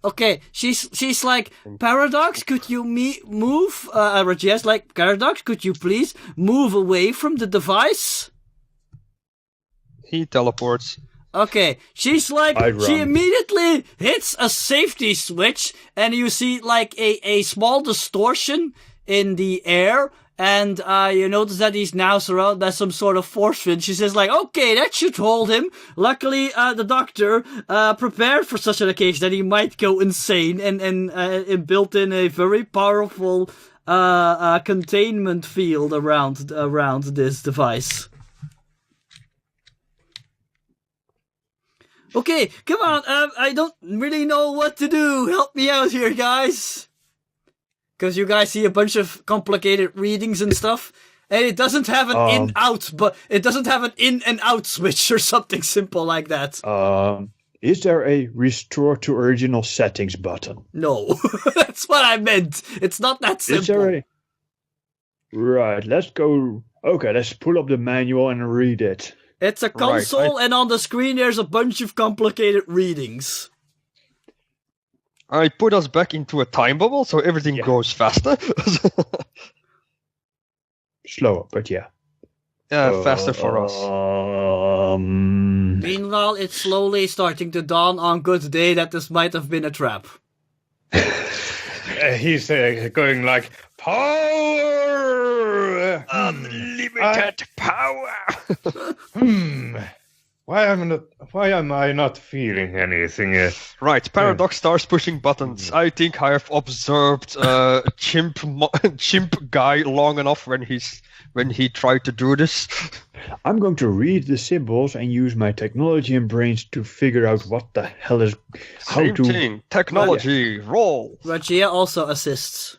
Okay, she's like, Paradox, could you move? Regia's like, Paradox, could you please move away from the device? He teleports. Okay, she's like, she immediately hits a safety switch, and you see like a small distortion in the air, and you notice that he's now surrounded by some sort of force field. She says like, okay, that should hold him. Luckily, the doctor prepared for such an occasion that he might go insane, and built in a very powerful containment field around this device. Okay, come on, I don't really know what to do. Help me out here, guys. Because you guys see a bunch of complicated readings and stuff, and it doesn't have an in-out, but it doesn't have an in and out switch or something simple like that. Is there a restore to original settings button? No, that's what I meant. It's not that simple. Is there a... Right, let's go... Okay, let's pull up the manual and read it. It's a console, and on the screen there's a bunch of complicated readings. I put us back into a time bubble, so everything goes faster. Slower, but yeah. Yeah, faster for us. Meanwhile, it's slowly starting to dawn on Good Day that this might have been a trap. He's going like, power! Unlimited power! Why am I not feeling anything? Right, Paradox starts pushing buttons. I think I have observed chimp guy long enough when he tried to do this. I'm going to read the symbols and use my technology and brains to figure out what the hell is... Same thing. Technology, roll. Regia also assists.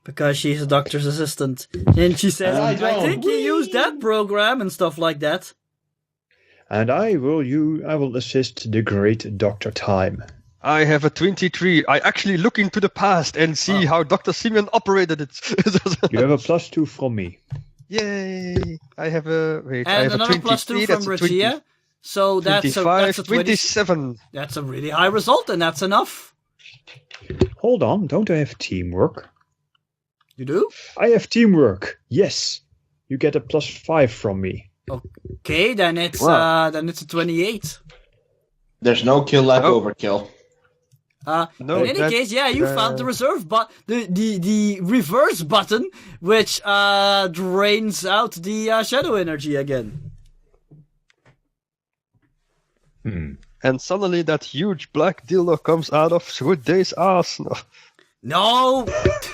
Because she's a doctor's assistant. And she says, I think you used that program and stuff like that. And I will assist the great Dr. Time. I have a 23. I actually look into the past and see how Dr. Simeon operated it. You have a +2 from me. Yay! I have a... Wait, and I have another a 23, +2 from Regia. So that's 27. That's a really high result, and that's enough. Hold on, don't I have teamwork? You do? I have teamwork. Yes. You get a +5 from me. Okay, then it's a 28. There's no kill like overkill. No, in any case, yeah, you found the reserve the reverse button, which drains out the shadow energy again. And suddenly that huge black dildo comes out of Good Day's ass. No,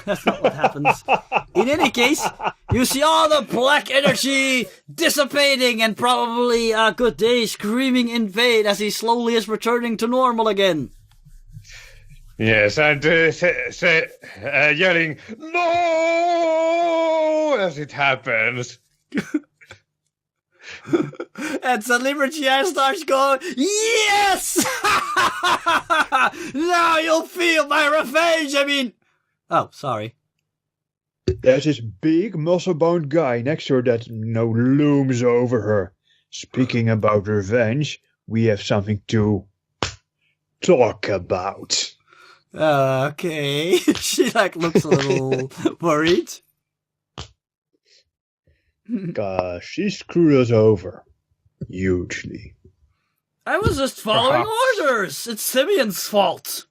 that's not what happens. In any case, you see all the black energy dissipating and probably Good Day screaming in vain as he slowly is returning to normal again. Yes, and yelling, no, as it happens. And suddenly Regia starts going, yes! Now you'll feel my revenge, Oh, sorry. There's this big muscle-bound guy next to her that looms over her. Speaking about revenge, we have something to talk about. Okay. She looks a little worried. She screwed us over. Hugely. I was just following orders. It's Simeon's fault.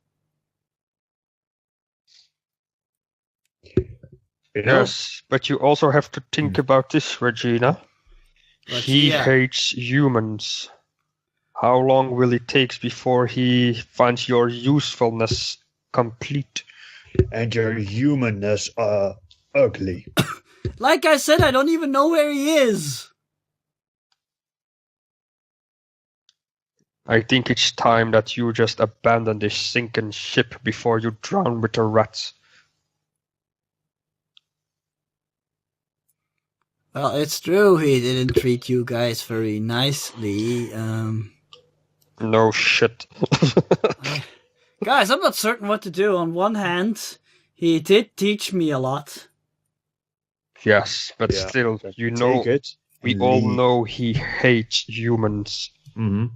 Yes, but you also have to think about this, Regina. He hates humans. How long will it take before he finds your usefulness complete? And your humanness ugly. Like I said, I don't even know where he is. I think it's time that you just abandon this sinking ship before you drown with the rats. Well, it's true he didn't treat you guys very nicely. No shit. Guys, I'm not certain what to do. On one hand, he did teach me a lot. Yes, but still, we all know he hates humans. Mm-hmm.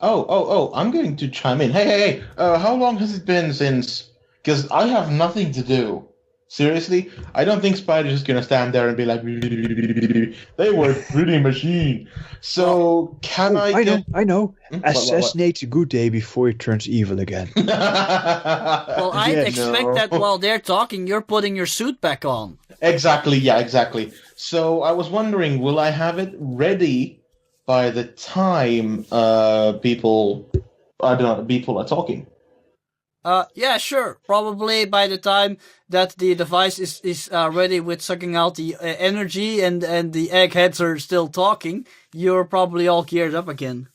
Oh, I'm going to chime in. Hey. How long has it been since... Because I have nothing to do. Seriously? I don't think Spider's just going to stand there and be like... They were pretty machine. So, can I get... I know. What? Assassinate Good Day before he turns evil again. Well, I'd Yeah, expect no. that while they're talking, you're putting your suit back on. Exactly, yeah, exactly. So I was wondering, will I have it ready by the time people are talking? Yeah, sure. Probably by the time that the device is ready with sucking out the energy and the eggheads are still talking, you're probably all geared up again.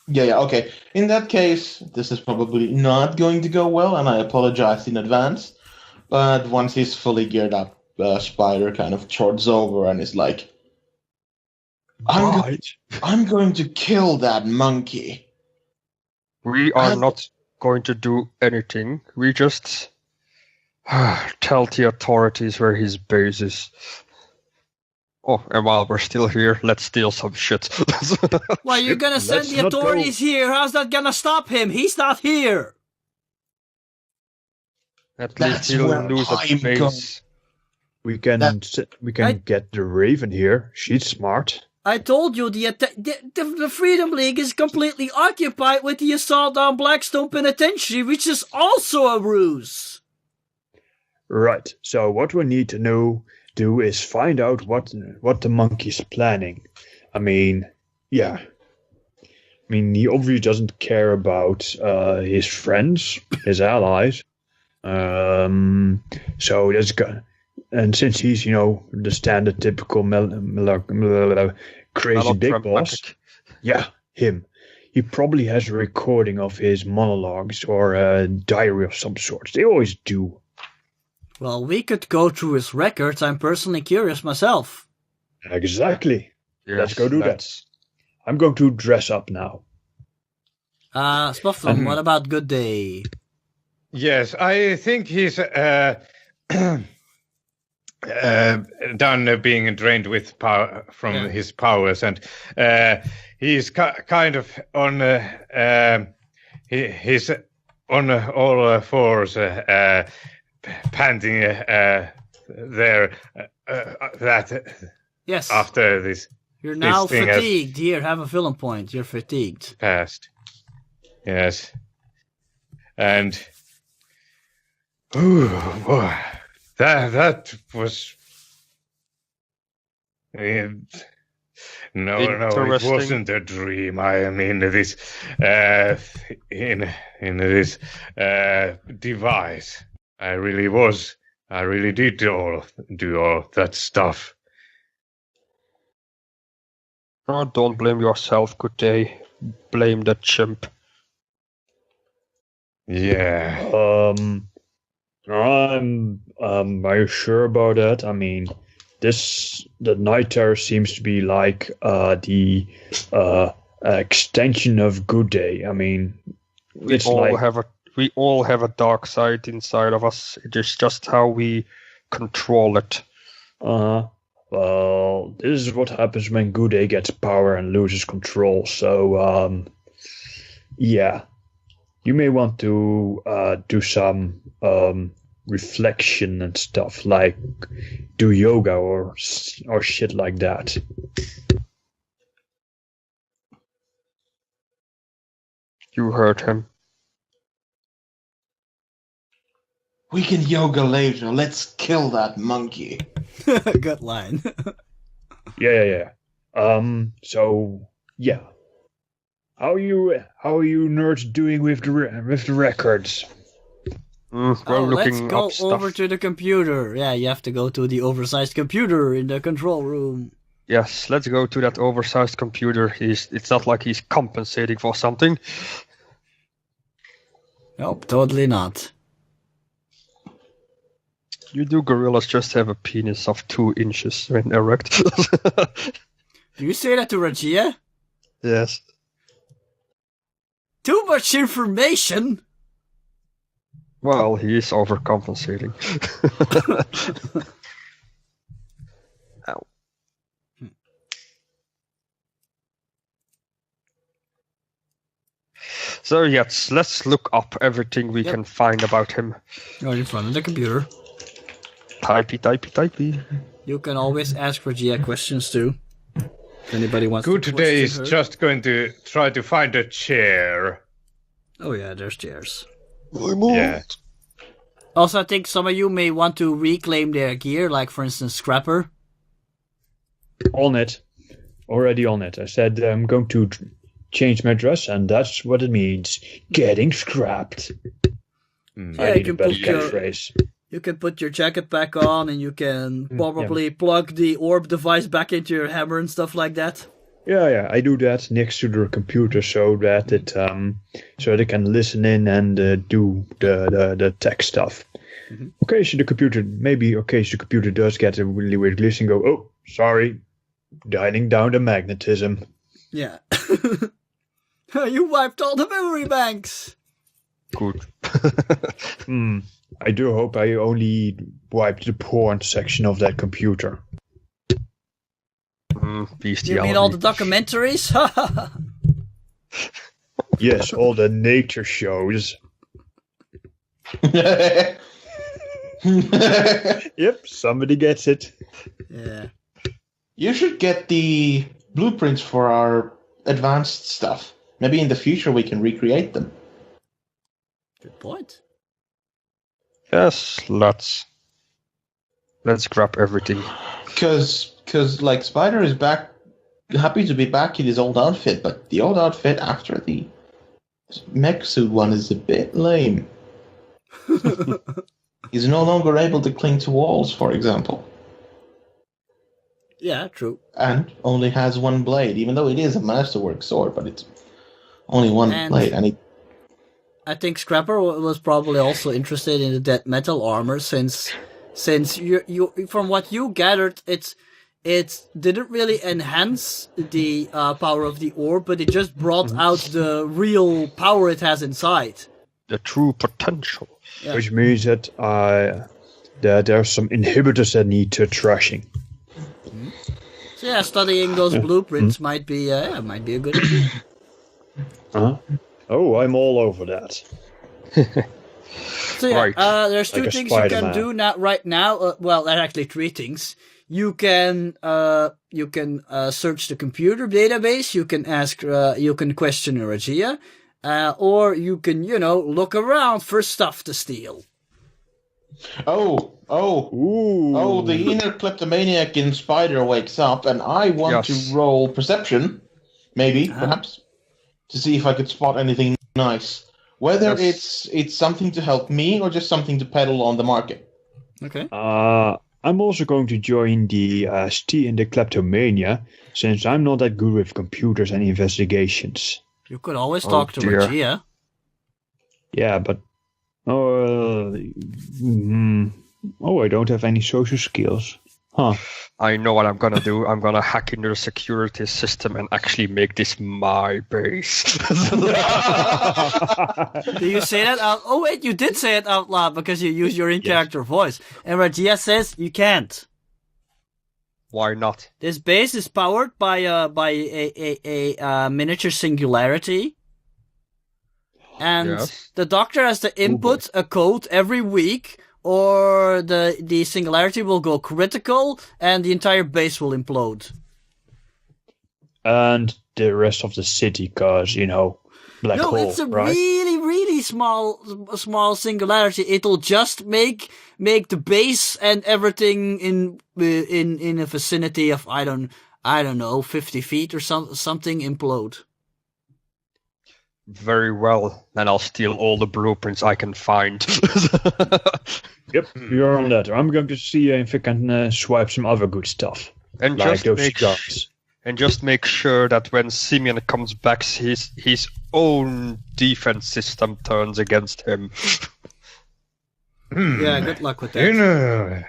Yeah, okay. In that case, this is probably not going to go well, and I apologize in advance. But once he's fully geared up, Spider kind of charges over and is like, I'm going to kill that monkey. We are not going to do anything. We just tell the authorities where his base is. Oh, and while we're still here, let's steal some shit. Well, you're gonna send the authorities here. How's that gonna stop him? He's not here. At least he'll lose a base. We can get the Raven here. She's smart. I told you the Freedom League is completely occupied with the assault on Blackstone Penitentiary, which is also a ruse. Right. So what we need to do is find out what the monkey's planning. I mean, yeah. I mean, he obviously doesn't care about his friends, his allies. So that's good. And since he's, the standard typical crazy big boss, yeah, him. He probably has a recording of his monologues or a diary of some sort. They always do. Well, we could go through his records. I'm personally curious myself. Exactly. Yes, let's go do that. I'm going to dress up now. Spufflum, what about Good Day? Yes, I think he's done being drained with power from his powers, and he's kind of on he's on all fours, panting there. That yes. After this, you're now fatigued. Here, have a villain point. You're fatigued. Passed. Yes, and. Ooh, boy. That was no, it wasn't a dream. I mean, this in this device, I really did do all that stuff. Oh, don't blame yourself, Good Day. Blame the chimp. Yeah. Are you sure about that? I mean, the Night Terror seems to be like the extension of Good Day. I mean, we all have a dark side inside of us. It is just how we control it. Well, this is what happens when Good Day gets power and loses control. So, yeah. You may want to do some reflection and stuff, like do yoga or shit like that. You heard him. We can yoga later. Let's kill that monkey. Good line. Yeah. So yeah. How are you nerds doing with the records? Let's go over to the computer. Yeah, you have to go to the oversized computer in the control room. Yes, let's go to that oversized computer. It's not like he's compensating for something. Nope, totally not. You do gorillas just have a penis of 2 inches when erect? Do you say that to Regia? Yes. Too much information! Well, he is overcompensating. Ow. So yes, let's look up everything we can find about him. You're in front of the computer. Typey. You can always ask Regia questions too. If anybody wants Good to today is question her. just going to try to find a chair. Oh yeah, there's chairs. Yeah. Also, I think some of you may want to reclaim their gear, like for instance Scrapper. On it. Already on it. I said I'm going to change my dress, and that's what it means. Getting scrapped. I need a better catchphrase. You can put your jacket back on, and you can probably plug the orb device back into your hammer and stuff like that. Yeah, I do that next to the computer so that it so they can listen in and do the tech stuff. Mm-hmm. Occasionally the computer does get a really weird glitch and go, oh, sorry, dialing down the magnetism. Yeah. You wiped all the memory banks. Good. I do hope I only wiped the porn section of that computer. You mean all the documentaries? Yes, all the nature shows. Yep, somebody gets it. Yeah. You should get the blueprints for our advanced stuff. Maybe in the future we can recreate them. Good point. Yes, let's grab everything. Because like Spider is back, happy to be back in his old outfit, but the old outfit after the mech suit one is a bit lame. He's no longer able to cling to walls, for example. Yeah, true. And only has one blade, even though it is a masterwork sword, but it's only one blade. And I think Scrapper was probably also interested in the dead metal armor, since you from what you gathered, it didn't really enhance the power of the orb, but it just brought out the real power it has inside. The true potential. Yeah. Which means that there are some inhibitors that need trashing. So yeah, studying those blueprints might be a good idea. Huh? Oh, I'm all over that. So yeah, Right. there's two Like a things you can Spider-Man. do right now. Well, there are actually three things. You can search the computer database. You can ask. You can question Regia, or you can look around for stuff to steal. Oh, the inner kleptomaniac in Spider wakes up, and I want to roll perception, maybe, perhaps, to see if I could spot anything nice. Whether it's something to help me or just something to peddle on the market. Okay. I'm also going to join the kleptomania, since I'm not that good with computers and investigations. You could always talk to Regia. Yeah, but I don't have any social skills. Huh. I know what I'm gonna do. I'm gonna hack into the security system and actually make this my base. Do you say that out? Oh wait, you did say it out loud because you use your in-character voice. And Regia says you can't. Why not? This base is powered by a miniature singularity, and the Doctor has to input a code every week, or the singularity will go critical and the entire base will implode. And the rest of the city, cause black hole. No, it's a right? really, really small singularity. It'll just make the base and everything in a vicinity of I don't know 50 feet or something implode. Very well. Then I'll steal all the blueprints I can find. Yep, you're on that. I'm going to see if I can swipe some other good stuff. And like just those make guns. And just make sure that when Simeon comes back, his own defense system turns against him. Yeah, good luck with that.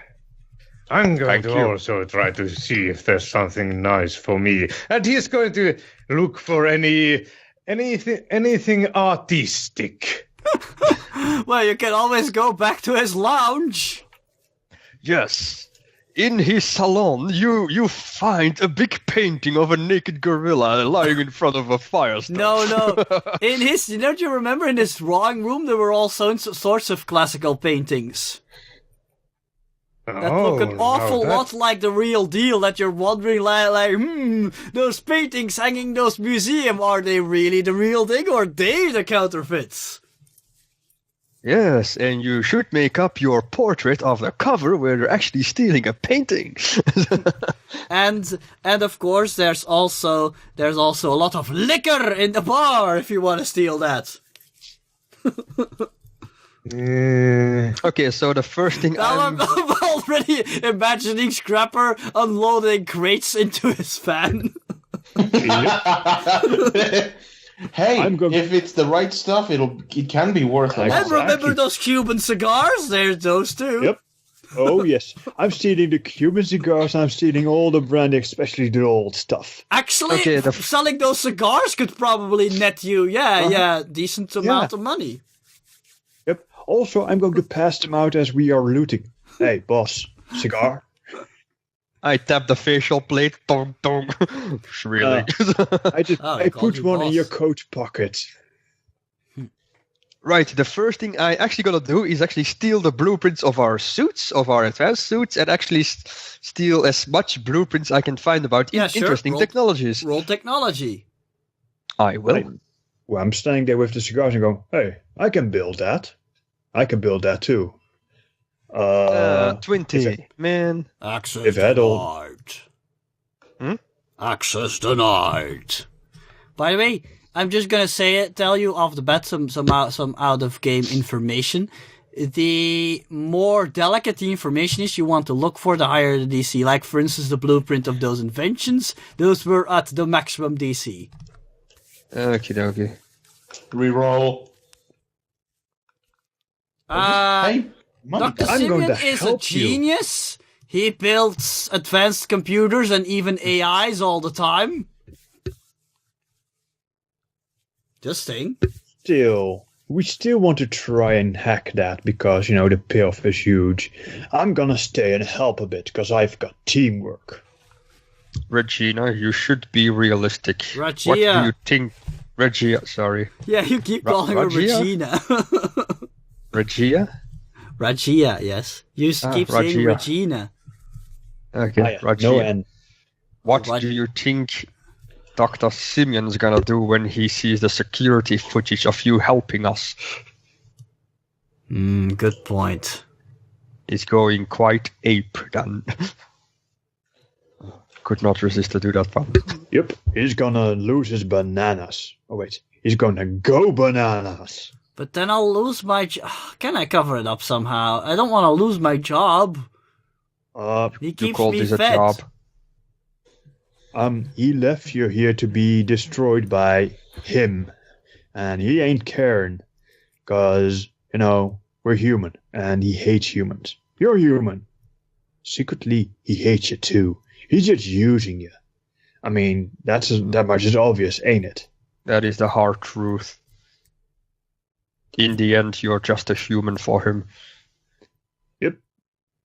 I'm going to also try to see if there's something nice for me. And he's going to look for anything artistic. Well, you can always go back to his lounge. Yes. in his salon, you find a big painting of a naked gorilla lying in front of a fire stove. No. In his, don't you remember in his drawing room there were all sorts of classical paintings that look an awful lot like the real deal. That you're wondering, those paintings hanging in those museum, are they really the real thing or are they the counterfeits? Yes, and you should make up your portrait of the cover where you're actually stealing a painting. and of course there's also a lot of liquor in the bar if you want to steal that. Okay, so the first thing I'm already imagining Scrapper unloading crates into his van. Hey, if it's the right stuff, it can be worth it. And remember those Cuban cigars? There's those too. Yep. Oh, yes. I'm stealing the Cuban cigars. I'm stealing all the brandy, especially the old stuff. Actually, selling those cigars could probably net you, decent amount of money. Yep. Also, I'm going to pass them out as we are looting. Hey, boss, cigar? I tap the facial plate. Dong, dong. Really? I put one in your coat pocket. Right, the first thing I actually gonna do is actually steal the blueprints of our suits, of our advanced suits, and actually steal as much blueprints I can find about interesting technologies. Roll technology. I will. Well, I'm standing there with the cigars and go, hey, I can build that. I can build that too. 20, man. Access denied. Access denied. By the way, I'm just gonna tell you off the bat some out of game information. The more delicate the information is you want to look for, the higher the DC. Like for instance, the blueprint of those inventions, those were at the maximum DC. Okie dokie. Reroll. Dr. Simeon is a genius. He builds advanced computers and even AIs all the time. Just saying. We still want to try and hack that because, the payoff is huge. I'm gonna stay and help a bit because I've got teamwork. Regina, you should be realistic. Regia. What do you think? Regia, sorry. Yeah, you keep calling her Regina. Regia? Regia, yes. You keep saying Regina. Okay, Regia. No N. What do you think Dr. Simeon's gonna do when he sees the security footage of you helping us? Good point. He's going quite ape then. Could not resist to do that one. Yep, he's gonna lose his bananas. Oh wait, he's gonna go bananas. But then I'll lose my Can I cover it up somehow? I don't want to lose my job. He keeps me fed. A job. He left you here to be destroyed by him. And he ain't caring. Because, we're human. And he hates humans. You're human. Secretly, he hates you too. He's just using you. I mean, that much is obvious, ain't it? That is the hard truth. In the end, you're just a human for him. Yep.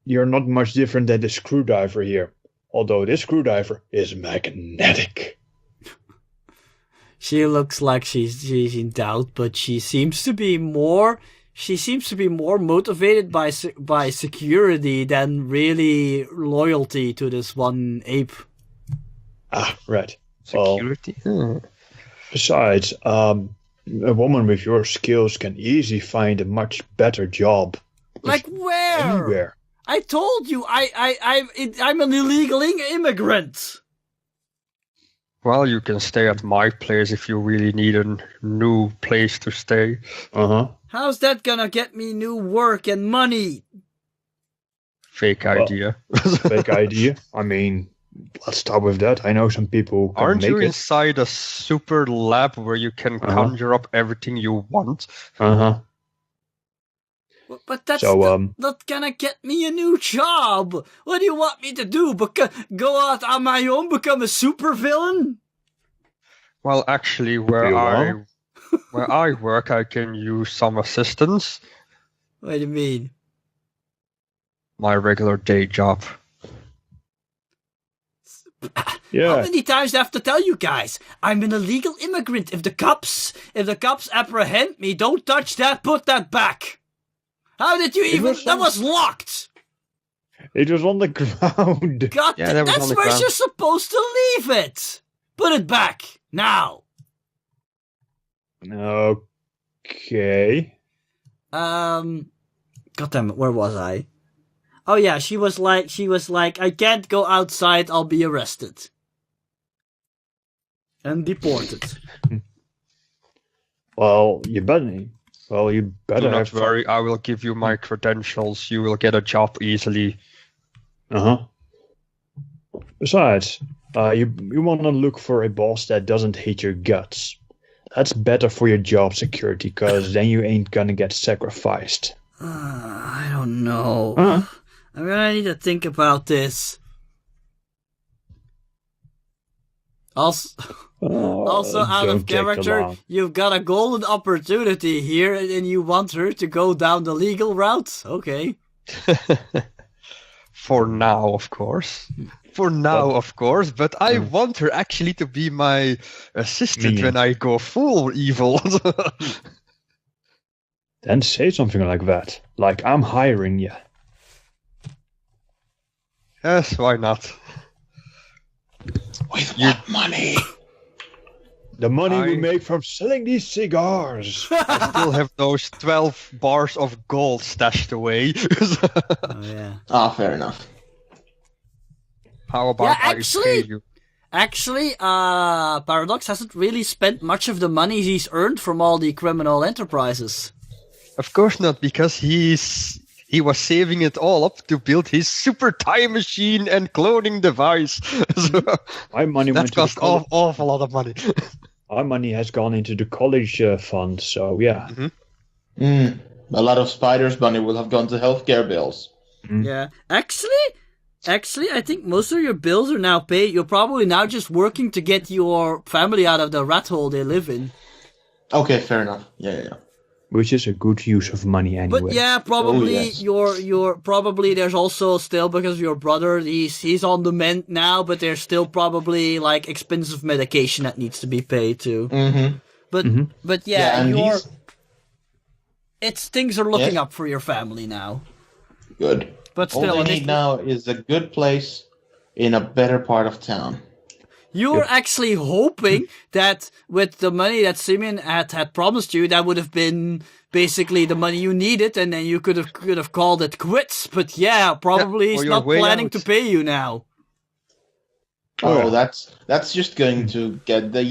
You're not much different than the screwdriver here. Although this screwdriver is magnetic. She looks like she's in doubt, but she seems to be more motivated by security than really loyalty to this one ape. Ah, right. Security? Besides, a woman with your skills can easily find a much better job. Like where? Anywhere. I told you, I'm an illegal immigrant. Well, you can stay at my place if you really need a new place to stay. How's that gonna get me new work and money? Fake idea. Fake idea? I mean, let's start with that. I know some people can Aren't make you it. inside a super lab where you can conjure up everything you want? But that's not gonna get me a new job. What do you want me to do? Go out on my own, become a supervillain? Well, actually, where I work, I can use some assistance. What do you mean? My regular day job. How many times do I have to tell you guys? I'm an illegal immigrant. If the cops apprehend me, don't touch that, put that back. How did you that was locked. It was on the ground. God, that's where you're supposed to leave it. Put it back, now. Okay. Goddamn it, where was I? Oh yeah, she was like, I can't go outside, I'll be arrested. And deported. Well, you better. Do not worry, I will give you my credentials. You will get a job easily. Besides, you want to look for a boss that doesn't hate your guts. That's better for your job security, because then you ain't gonna get sacrificed. I don't know. I'm gonna need to think about this. Also out of character, you've got a golden opportunity here, and you want her to go down the legal route? Okay. For now, of course. But I want her actually to be my assistant when I go full evil. Then say something like that. Like, I'm hiring you. Yes, why not? With what money? The money we make from selling these cigars. I still have those 12 bars of gold stashed away. Fair enough. How about I pay you? Actually, Paradox hasn't really spent much of the money he's earned from all the criminal enterprises. Of course not, because he was saving it all up to build his super time machine and cloning device. So my money that cost an awful lot of money. Our money has gone into the college fund, so yeah. A lot of Spider's money will have gone to healthcare bills. Yeah, actually, I think most of your bills are now paid. You're probably now just working to get your family out of the rat hole they live in. Okay, fair enough. Yeah. Which is a good use of money anyway. But yeah, probably you're probably there's also still, because your brother he's on the mend now, but there's still probably like expensive medication that needs to be paid too. But things are looking up for your family now. Good. But still, all they need now is a good place in a better part of town. You were actually hoping that with the money that Simeon had promised you, that would have been basically the money you needed, and then you could have called it quits. But yeah, probably he's not planning to pay you now. Oh, that's just going to get the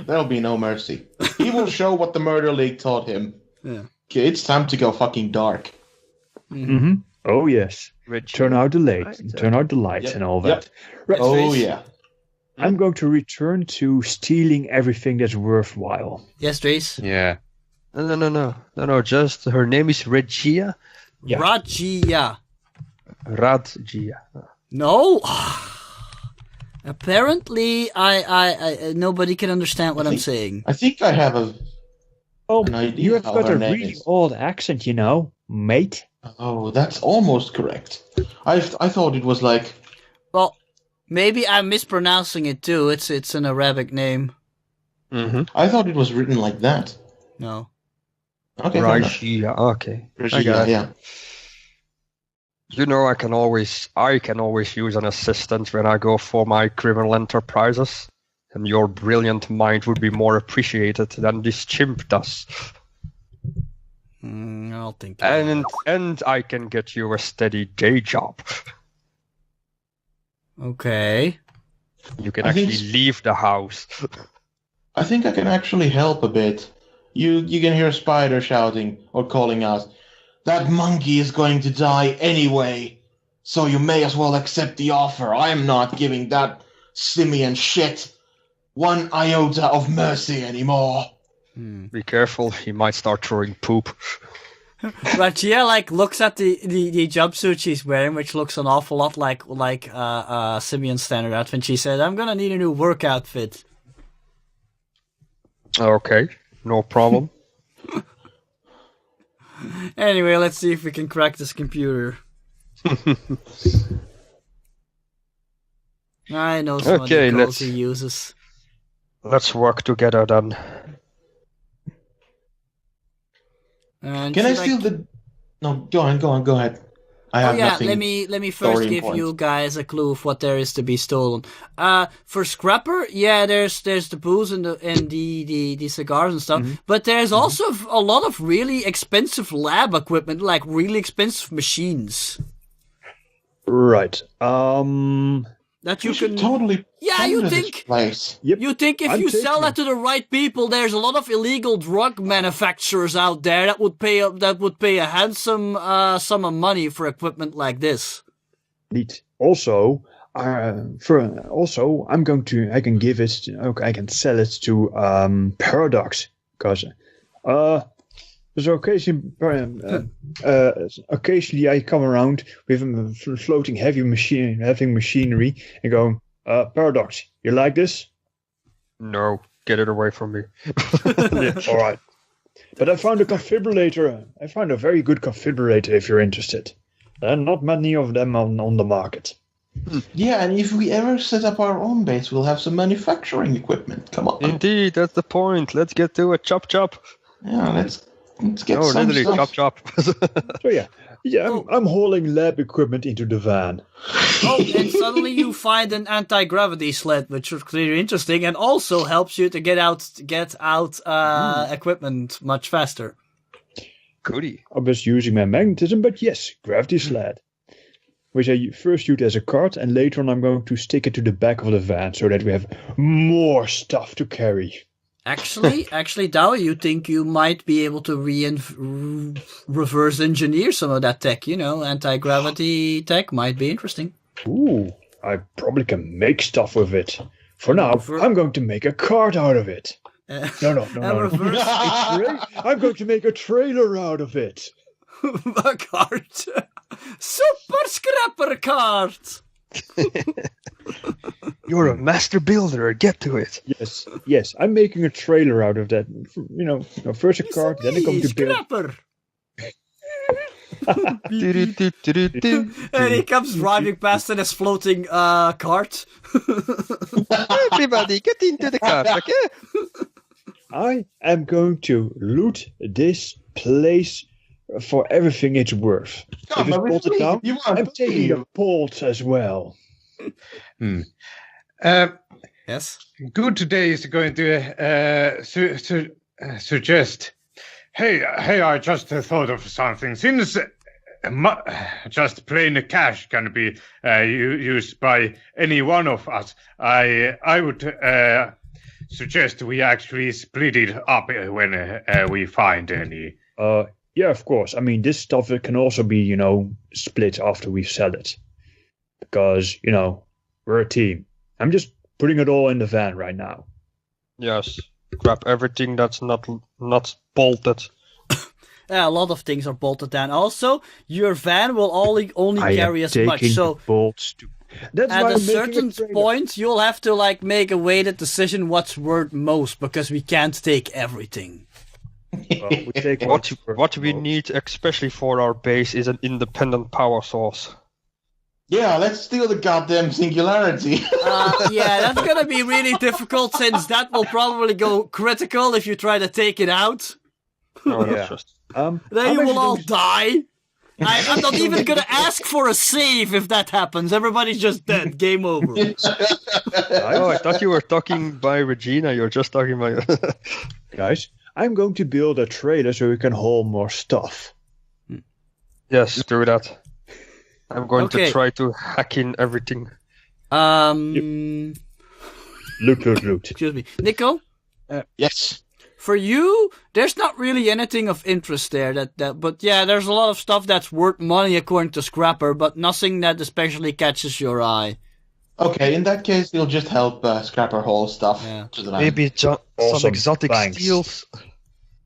there'll be no mercy. He will show what the Murder League taught him. Yeah. Okay, it's time to go fucking dark. Oh yes. Turn out the lights and all that. Right. Oh yeah. I'm going to return to stealing everything that's worthwhile. Yes, Trace. Yeah. No. Just her name is Regia. Yeah. Radgia. No. Apparently, I nobody can understand what I'm saying. I think I have an idea. You have got a really old accent, mate. Oh, that's almost correct. I thought it was like... Well, maybe I'm mispronouncing it too. It's an Arabic name. I thought it was written like that. No. Okay, Raishia, okay. Raishia, yeah. I can always use an assistant when I go for my criminal enterprises. And your brilliant mind would be more appreciated than this chimp does. I'll think. And I can get you a steady day job. Okay. You can actually leave the house. I think I can actually help a bit. You can hear Spider shouting or calling out, "That monkey is going to die anyway, so you may as well accept the offer. I'm not giving that simian shit one iota of mercy anymore." Be careful, he might start throwing poop. Ragia looks at the jumpsuit she's wearing, which looks an awful lot like Simeon's standard outfit. She said, "I'm gonna need a new work outfit." Okay, no problem. Anyway, let's see if we can crack this computer. I know some of the calls he uses. Let's work together then. And Can I steal the... No, go ahead. I have nothing. Let me first give you guys a clue of what there is to be stolen. For Scrapper, there's the booze and the cigars and stuff, but there's also a lot of really expensive lab equipment, like really expensive machines. Right. That you can totally. Yeah, you think? Yep. You think if you sell that to the right people, there's a lot of illegal drug manufacturers out there that would pay a handsome sum of money for equipment like this. Neat. Also, I can sell it to Paradox because so occasionally I come around with a floating heavy machinery and go, Paradox, you like this? No, get it away from me. All right. But I found a configurator. I found a very good configurator if you're interested. There are not many of them on the market. Yeah, and if we ever set up our own base, we'll have some manufacturing equipment. Come on. Indeed, that's the point. Let's get to it. Chop, chop. Yeah, let's get some literally, stuff. chop, chop. So I'm hauling lab equipment into the van. Oh, and suddenly you find an anti-gravity sled, which is clearly interesting, and also helps you to get out equipment much faster. Goody. I was using my magnetism, but yes, gravity sled. Which I first use as a cart, and later on I'm going to stick it to the back of the van so that we have more stuff to carry. Actually, Dow, you think you might be able to reverse engineer some of that tech? Anti-gravity tech might be interesting. Ooh, I probably can make stuff with it. For now, I'm going to make a cart out of it. No. I'm going to make a trailer out of it. A cart. Super Scrapper cart. You're a master builder. Get to it. Yes. I'm making a trailer out of that. First a cart, then I'm going to build. Scrapper. And he comes driving past in his floating cart. Everybody, get into the cart, okay? I am going to loot this place for everything it's worth. If it's bolted down, I'm taking the bolts as well. Yes. Good today is going to suggest. Hey! I just thought of something. Since just plain cash can be used by any one of us, I would suggest we actually split it up when we find any. Yeah, of course. I mean, this stuff can also be, split after we sell it. Because, we're a team. I'm just putting it all in the van right now. Yes. Grab everything that's not bolted. Yeah, a lot of things are bolted down. Also, your van will only carry as much. So bolts at a certain point, you'll have to make a weighted decision what's worth most, because we can't take everything. Well, we take what we need, especially for our base, is an independent power source. Yeah, let's steal the goddamn singularity. That's gonna be really difficult, since that will probably go critical if you try to take it out. Oh, that's just... Then you will all die. I'm not even gonna ask for a save if that happens. Everybody's just dead. Game over. I thought you were talking by Regina. You're just talking by... Guys, I'm going to build a trailer so we can haul more stuff. Yes, do that. I'm going to try to hack in everything. Loot. Excuse me. Nico? Yes. For you, there's not really anything of interest there. But yeah, there's a lot of stuff that's worth money according to Scrapper, but nothing that especially catches your eye. Okay, in that case, we'll just help Scrapper haul stuff. Yeah. Maybe some exotic steels.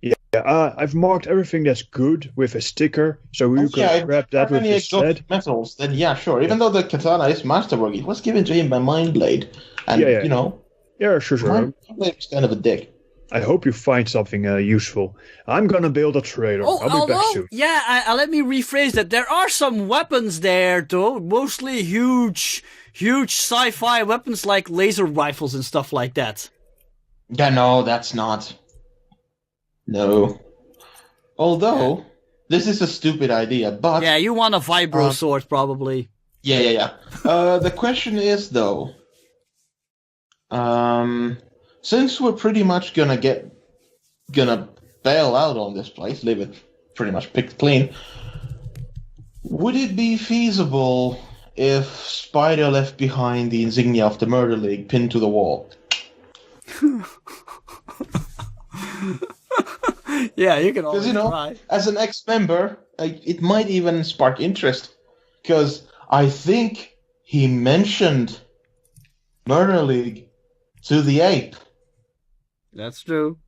Yeah, I've marked everything that's good with a sticker, so you can grab that with the sled. Metals, then yeah, sure. Even though the katana is masterwork, it was given to him by Mindblade. And, Yeah, sure. Mindblade was kind of a dick. I hope you find something useful. I'm gonna build a trailer. I'll be back soon. Yeah, let me rephrase that. There are some weapons there, though. Mostly huge sci-fi weapons like laser rifles and stuff like that. Yeah, no, that's not. No. Although, this is a stupid idea, but... Yeah, you want a vibro sword, probably. Yeah. The question is, though... since we're pretty much gonna bail out on this place, leave it pretty much picked clean, would it be feasible if Spider left behind the insignia of the Murder League pinned to the wall? Yeah, you can always try. As an ex-member, it might even spark interest, because I think he mentioned Murder League to the ape. That's true.